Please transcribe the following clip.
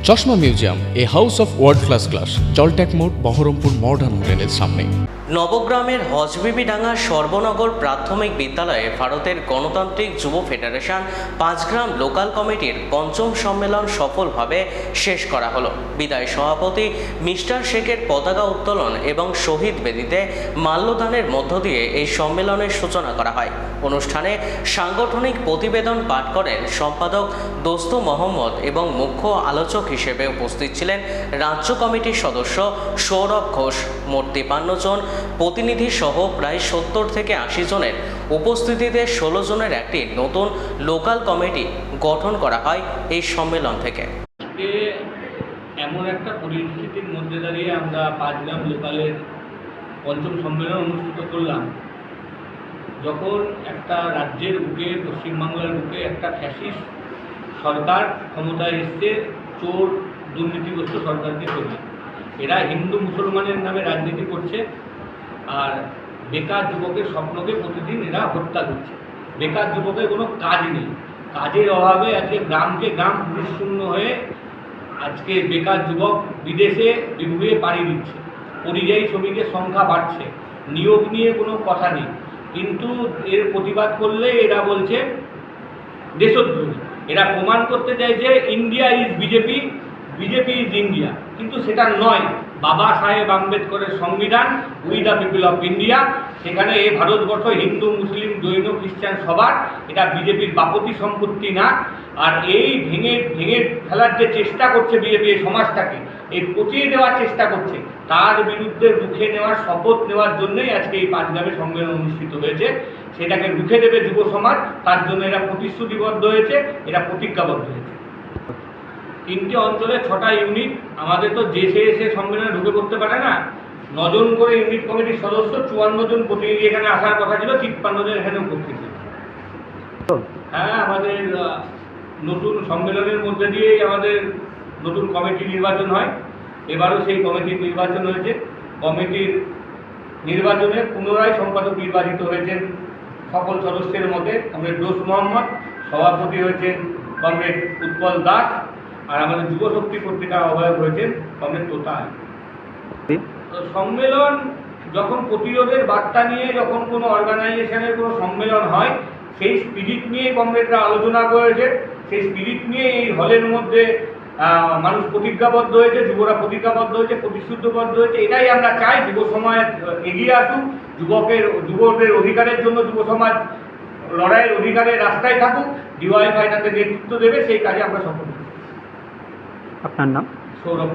চশমা museum, a house of world class, জলট্যাক মোড়, বহরমপুর মডার্ন হোটেলের সামনে। নবগ্রামের হজবিবিডাঙ্গা সর্বনগর প্রাথমিক বিদ্যালয়ে ভারতের গণতান্ত্রিক যুব ফেডারেশন পাঁচগ্রাম লোকাল কমিটির পঞ্চম সম্মেলন সফলভাবে শেষ করা হলো। বিদায় সভাপতি মিস্টার শেখের পতাকা উত্তোলন এবং শহীদ বেদিতে মাল্যদানের মধ্য দিয়ে এই সম্মেলনের সূচনা করা হয়। অনুষ্ঠানে সাংগঠনিক প্রতিবেদন পাঠ করেন সম্পাদক দোস্ত মোহাম্মদ এবং মুখ্য আলোচক হিসেবে উপস্থিত ছিলেন রাজ্য কমিটির সদস্য সৌরভ ঘোষ। মোট 53 জন প্রতিনিধি সহ প্রায় 70 থেকে 80 জনের উপস্থিতিতে 16 জনের একটি নতুন লোকাল কমিটি গঠন করা হয় এই সম্মেলন থেকে। এমন একটা পরিস্থিতির মধ্যে দাঁড়িয়ে আমরা পাঁচগ্রাম লোকালের পঞ্চম সম্মেলন অনুষ্ঠিত করলাম, যখন একটা রাজ্যের বুকে, পশ্চিমবাংলার বুকে একটা ফ্যাসিস্ট সরকার ক্ষমতায় এসছে, চোর দুর্নীতিগ্রস্ত সরকারকে তৈরি। এরা হিন্দু মুসলমানের নামে রাজনীতি করছে আর বেকার যুবকের স্বপ্নকে প্রতিদিন এরা হত্যা করছে। বেকার যুবকের কোনো কাজ নেই, কাজের অভাবে আজকে গ্রামকে গ্রাম পুলিশ শূন্য হয়ে আজকে বেকার যুবক বিদেশে বিভুয়ে পাড়ি দিচ্ছে। পরিযায়ী শ্রমিকের সংখ্যা বাড়ছে, নিয়োগ নিয়ে কোনো কথা নেই, কিন্তু এর প্রতিবাদ করলে এরা বলছে দেশদ্রোহী। এরা প্রমাণ করতে চায় যে India is BJP, BJP is India, কিন্তু সেটা নয়। বাবা সাহেব আম্বেদকরের সংবিধান, we the people of India, সেখানে এই ভারতবর্ষ হিন্দু মুসলিম জৈন খ্রিস্টান সবার, এটা বিজেপির বাপতি সম্পত্তি না। আর এই ভেঙে ভেঙে ফেলার যে চেষ্টা করছে বিজেপি এই সমাজটাকে, এই পচিয়ে দেওয়ার চেষ্টা করছে, তার বিরুদ্ধে রুখে নেওয়ার শপথ নেওয়ার জন্যই আজকে এই পাঁচগ্রামে সম্মেলন অনুষ্ঠিত হয়েছে। সেটাকে রুখে দেবে যুব সমাজ, তার জন্য এরা প্রতিশ্রুতিবদ্ধ হয়েছে, এরা প্রতিজ্ঞাবদ্ধ হয়েছে। 3টে অঞ্চলে 6টা ইউনিট, আমাদের তো যে সে সম্মেলনে ঢুকে করতে পারে না। 9 জন করে ইউনিট কমিটির সদস্য, 54 জন প্রতিনিধি এখানে আসার কথা ছিল, 53 জন এখানে উপস্থিত ছিল। হ্যাঁ, আমাদের নতুন সম্মেলনের মধ্যে দিয়েই আমাদের নতুন কমিটি নির্বাচন হয়। এবারও সেই কমিটির নির্বাচন হয়েছে। কমিটির নির্বাচনে পুনরায় সম্পাদক নির্বাচিত হয়েছেন সকল সদস্যের মধ্যে কমরেড দোস্ত মোহাম্মদ, সভাপতি হয়েছেন কমরেড উৎপল দাস, আর আমাদের যুব শক্তি পত্রিকার আহ্বায়ক হয়েছেন কমরেড তোতাল। তো সম্মেলন যখন প্রতিরোধের বার্তা নিয়ে যখন কোনো অর্গানাইজেশনের কোনো সম্মেলন হয়, সেই স্পিরিট নিয়ে কমরেডরা আলোচনা করেছে, সেই স্পিরিট নিয়ে এই হলের মধ্যে মানুষ প্রতিজ্ঞাবদ্ধ হয়েছে, যুবরা প্রতিজ্ঞাবদ্ধ হয়েছে, প্রতিশ্রুতিবদ্ধ হয়েছে। এটাই আমরা চাই, যুব সমাজ এগিয়ে আসুক, যুবদের অধিকারের জন্য যুব সমাজ লড়াইয়ের অধিকারের রাস্তায় থাকুক, ডিওয়াইফাই তাদের নেতৃত্ব দেবে, সেই কাজে আমরা সফল। আপনার নাম? সৌরভ।